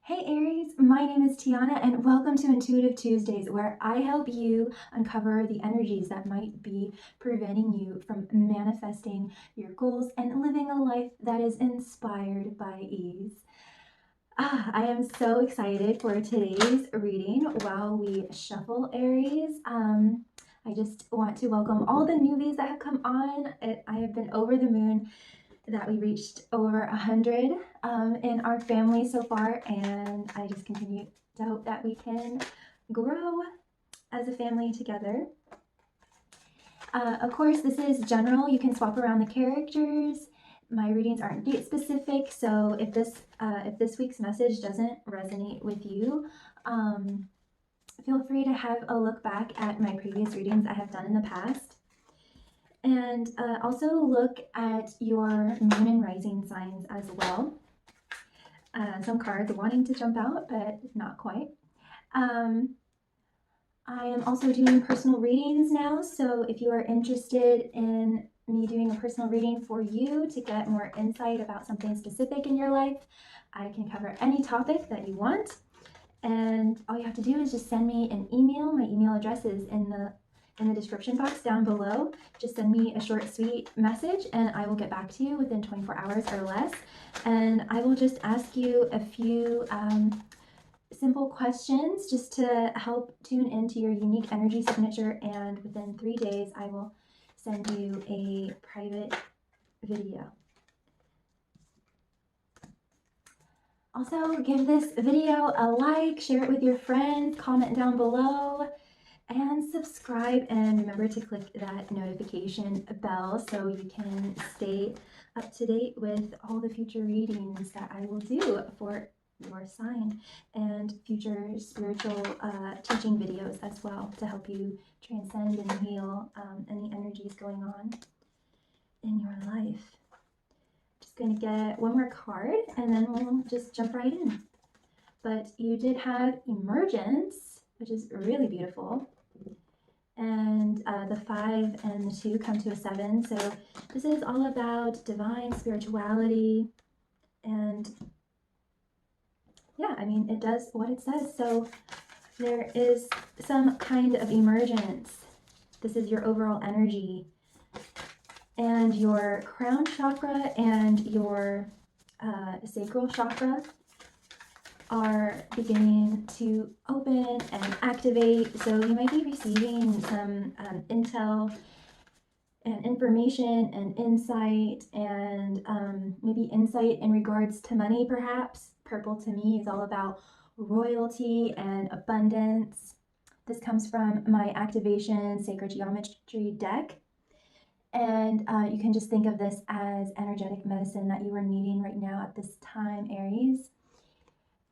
Hey Aries, my name is Tiana and welcome to Intuitive Tuesdays, where I help you uncover the energies that might be preventing you from manifesting your goals and living a life that is inspired by ease. I am so excited for today's reading. While we shuffle Aries, I just want to welcome all the newbies that have come on. I have been over the moon that we reached over 100 in our family so far, and I just continue to hope that we can grow as a family together. Of course, this is general. You can swap around the characters. My readings aren't date specific, so if this week's message doesn't resonate with you, feel free to have a look back at my previous readings I have done in the past. And also look at your moon and rising signs as well. Some cards wanting to jump out, but not quite. I am also doing personal readings now, so if you are interested in me doing a personal reading for you to get more insight about something specific in your life, I can cover any topic that you want. And all you have to do is just send me an email. My email address is in the description box down below. Just send me a short, sweet message and I will get back to you within 24 hours or less. And I will just ask you a few simple questions just to help tune into your unique energy signature. And within 3 days, I will send you a private video. Also, give this video a like, share it with your friends, comment down below, and subscribe, and remember to click that notification bell so you can stay up to date with all the future readings that I will do for your sign, and future spiritual teaching videos as well to help you transcend and heal any energies going on in your life. Just going to get one more card and then we'll just jump right in. But you did have emergence, which is really beautiful. And the 5 and the 2 come to a 7. So this is all about divine spirituality. And yeah, I mean, it does what it says. So there is some kind of emergence. This is your overall energy. And your crown chakra and your sacral chakra are beginning to open and activate. So you might be receiving some intel and information and insight, and maybe insight in regards to money perhaps. Purple to me is all about royalty and abundance. This comes from my activation sacred geometry deck. And you can just think of this as energetic medicine that you are needing right now at this time, Aries.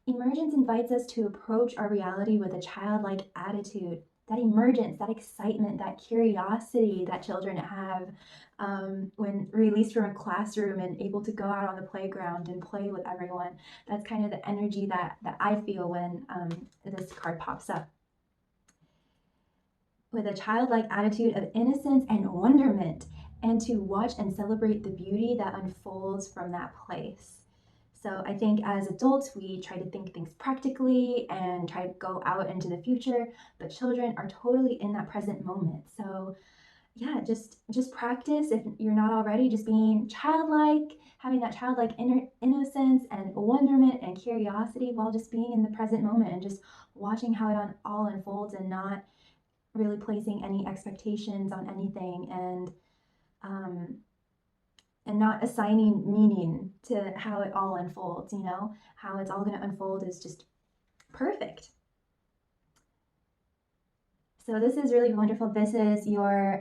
Emergence invites us to approach our reality with a childlike attitude. That emergence, that excitement, that curiosity that children have when released from a classroom and able to go out on the playground and play with everyone. That's kind of the energy that I feel when this card pops up. With a childlike attitude of innocence and wonderment, and to watch and celebrate the beauty that unfolds from that place. So I think as adults, we try to think things practically and try to go out into the future, but children are totally in that present moment. So yeah, just practice, if you're not already, just being childlike, having that childlike innocence and wonderment and curiosity while just being in the present moment and just watching how it all unfolds, and not really placing any expectations on anything, and not assigning meaning to how it all unfolds. You know, how it's all going to unfold is just perfect. So this is really wonderful. This is your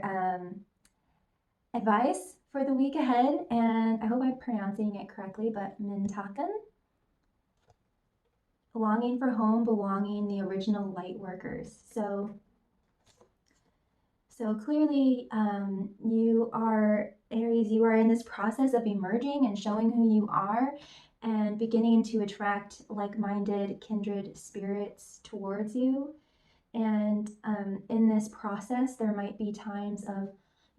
advice for the week ahead, and I hope I'm pronouncing it correctly, but Mintakan. Longing for home, belonging, the original light workers. So clearly, you are, Aries, you are in this process of emerging and showing who you are, and beginning to attract like-minded, kindred spirits towards you. And in this process, there might be times of,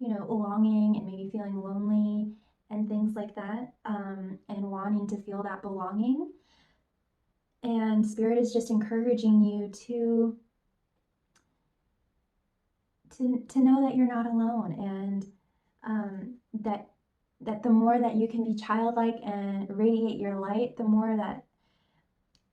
longing and maybe feeling lonely and things like that, and wanting to feel that belonging. And And Spirit is just encouraging you to know that you're not alone, and that the more that you can be childlike and radiate your light, the more that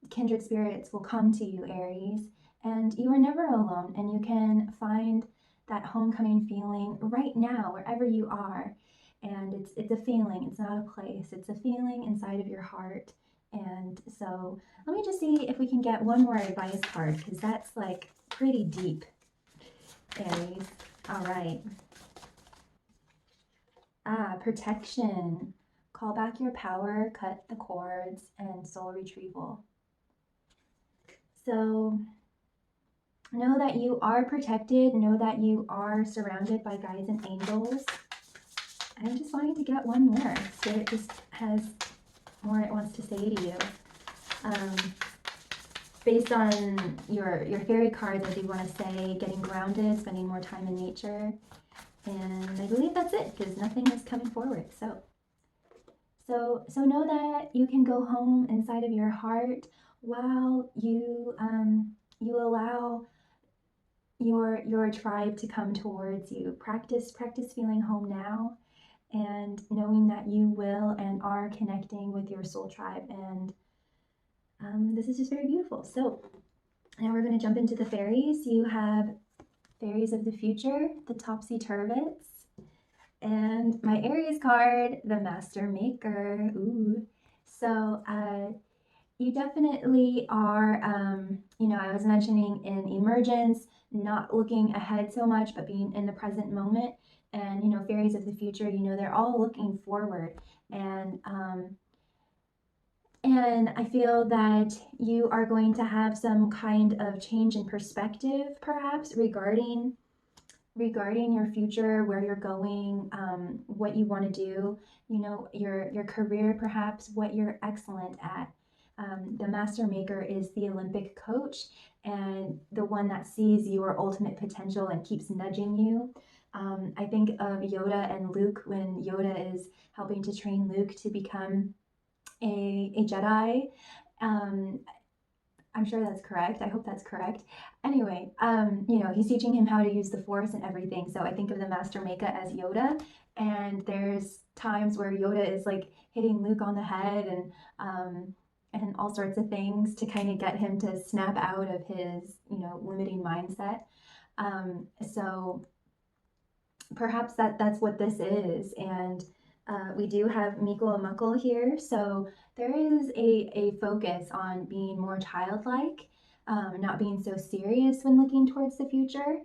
kindred spirits will come to you, Aries. And you are never alone, and you can find that homecoming feeling right now, wherever you are. And it's a feeling, it's not a place, it's a feeling inside of your heart. And so let me just see if we can get one more advice card, because that's like pretty deep, Aries. All right. Protection. Call back your power, cut the cords, and soul retrieval. So know that you are protected. Know that you are surrounded by guides and angels. I'm just wanting to get one more. Spirit just has more it wants to say to you. Based on your fairy cards, I do want to say getting grounded, spending more time in nature. And I believe that's it, because nothing is coming forward. So know that you can go home inside of your heart while you allow your tribe to come towards you. Practice feeling home now, and knowing that you will and are connecting with your soul tribe. And this is just very beautiful. So now we're going to jump into the fairies. You have fairies of the future, the topsy-turvets, and my Aries card, the Master Maker. Ooh. So you definitely are, I was mentioning in emergence, not looking ahead so much, but being in the present moment. And, fairies of the future, they're all looking forward. And I feel that you are going to have some kind of change in perspective, perhaps, regarding your future, where you're going, what you want to do, your career, perhaps, what you're excellent at. The Master Maker is the Olympic coach, and the one that sees your ultimate potential and keeps nudging you. I think of Yoda and Luke, when Yoda is helping to train Luke to become a Jedi. I'm sure that's correct. I hope that's correct. Anyway, he's teaching him how to use the Force and everything. So I think of the Master Maker as Yoda, and there's times where Yoda is like hitting Luke on the head and all sorts of things to kind of get him to snap out of his, limiting mindset. So perhaps that's what this is. And we do have Mikkel and Muckle here, so there is a focus on being more childlike, not being so serious when looking towards the future,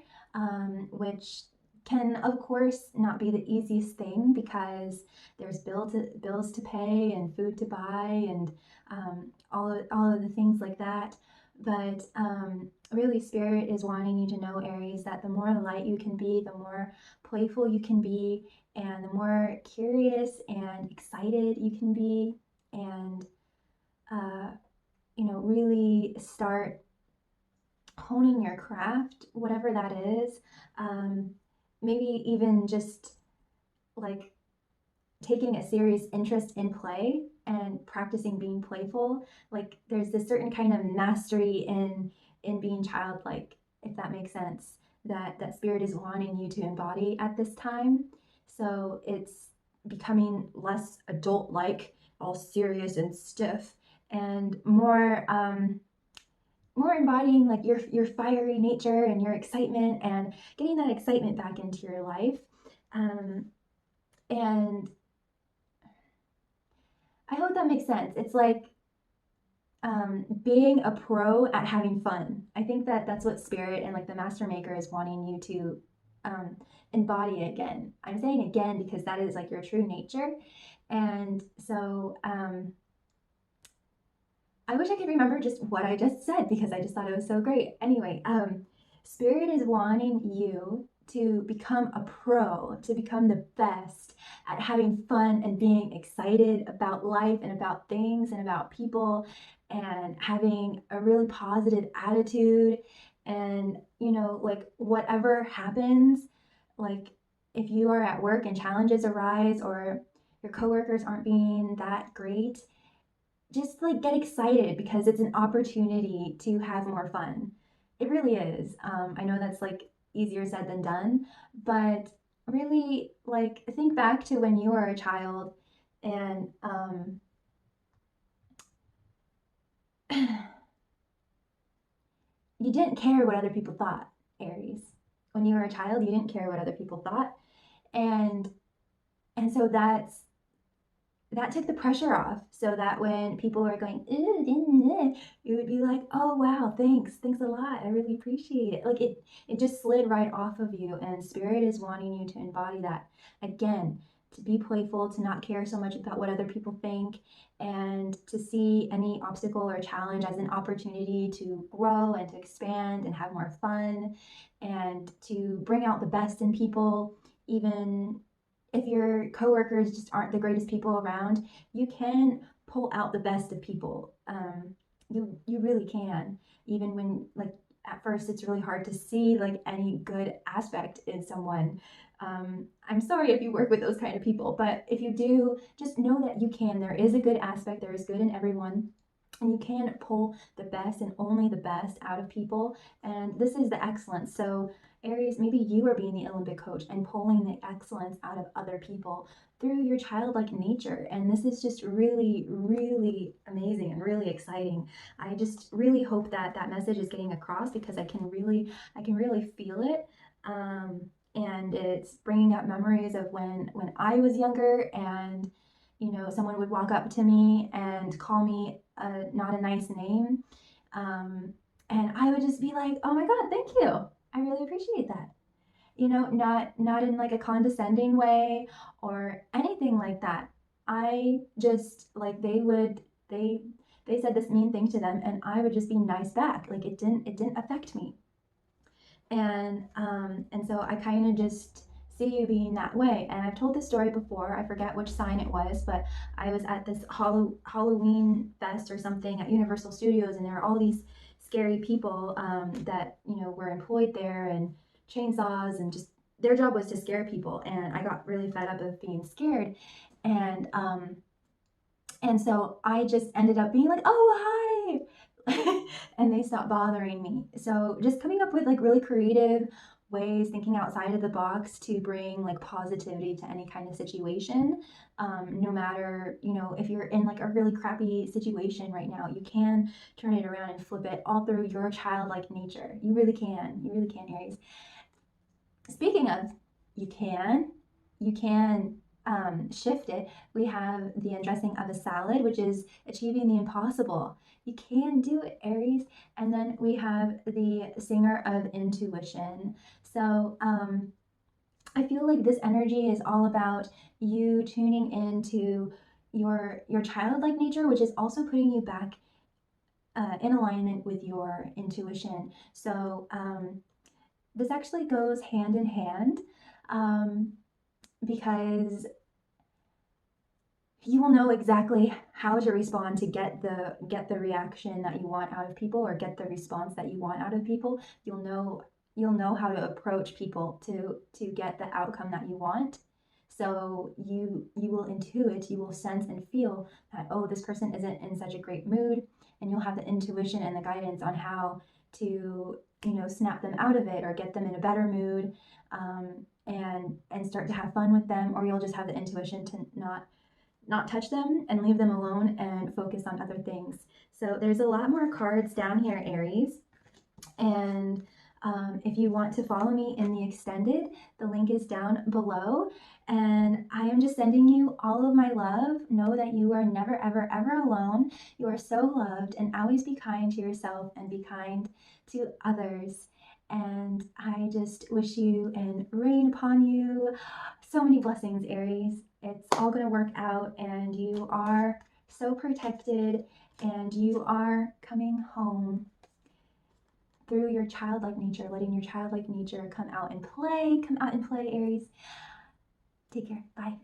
which can, of course, not be the easiest thing, because there's bills to pay and food to buy and all of the things like that. But really, Spirit is wanting you to know, Aries, that the more light you can be, the more playful you can be, and the more curious and excited you can be, and really start honing your craft, whatever that is. Maybe even just like taking a serious interest in play and practicing being playful. Like there's this certain kind of mastery in being childlike, if that makes sense, that Spirit is wanting you to embody at this time. So it's becoming less adult-like, all serious and stiff, and more embodying like your fiery nature and your excitement, and getting that excitement back into your life. And I hope that makes sense. It's like being a pro at having fun. I think that's what Spirit and like the Master Maker is wanting you to embody again. I'm saying again because that is like your true nature. And so I wish I could remember just what I just said, because I just thought it was so great. Anyway, Spirit is wanting you to become a pro, to become the best at having fun and being excited about life and about things and about people, and having a really positive attitude. And, like whatever happens, like if you are at work and challenges arise, or your coworkers aren't being that great, just like get excited because it's an opportunity to have more fun. It really is. I know that's like easier said than done, but really like think back to when you were a child and you didn't care what other people thought, Aries. When you were a child, you didn't care what other people thought. And so that took the pressure off so that when people were going, you would be like, oh wow, thanks a lot, I really appreciate it. Like it just slid right off of you, and spirit is wanting you to embody that again, to be playful, to not care so much about what other people think, and to see any obstacle or challenge as an opportunity to grow and to expand and have more fun and to bring out the best in people. Even if your coworkers just aren't the greatest people around, you can pull out the best of people. You really can, even when like at first it's really hard to see like any good aspect in someone. I'm sorry if you work with those kind of people, but if you do, just know that you can. There is a good aspect. There is good in everyone. And you can pull the best and only the best out of people. And this is the excellence. So Aries, maybe you are being the Olympic coach and pulling the excellence out of other people through your childlike nature. And this is just really, really amazing and really exciting. I just really hope that that message is getting across because I can really feel it. And it's bringing up memories of when I was younger, and someone would walk up to me and call me not a nice name, and I would just be like, oh my god, thank you, I really appreciate that. Not in like a condescending way or anything like that. I just like they said this mean thing to them, and I would just be nice back. Like it didn't affect me. And so I kind of just see you being that way. And I've told this story before. I forget which sign it was, but I was at this Halloween fest or something at Universal Studios, and there were all these scary people that were employed there, and chainsaws, and just their job was to scare people. And I got really fed up of being scared, and so I just ended up being like, oh, hi. And they stopped bothering me. So just coming up with like really creative ways, thinking outside of the box to bring like positivity to any kind of situation. No matter, if you're in like a really crappy situation right now, you can turn it around and flip it all through your childlike nature. You really can. You really can, Aries. Speaking of, you can, shift it. We have the undressing of a salad, which is achieving the impossible. You can do it, Aries. And then we have the singer of intuition. So I feel like this energy is all about you tuning into your childlike nature, which is also putting you back in alignment with your intuition. So this actually goes hand in hand, because you will know exactly how to respond to get the reaction that you want out of people, or get the response that you want out of people. You'll know how to approach people to get the outcome that you want. So you will intuit, you will sense and feel that, oh, this person isn't in such a great mood, and you'll have the intuition and the guidance on how to snap them out of it or get them in a better mood, and start to have fun with them. Or you'll just have the intuition to not touch them and leave them alone and focus on other things. So there's a lot more cards down here, Aries. And if you want to follow me in the extended, the link is down below. And I am just sending you all of my love. Know that you are never, ever, ever alone. You are so loved, and always be kind to yourself and be kind to others. And I just wish you and rain upon you so many blessings, Aries. It's all going to work out, and you are so protected, and you are coming home through your childlike nature, letting your childlike nature come out and play, Aries. Take care. Bye.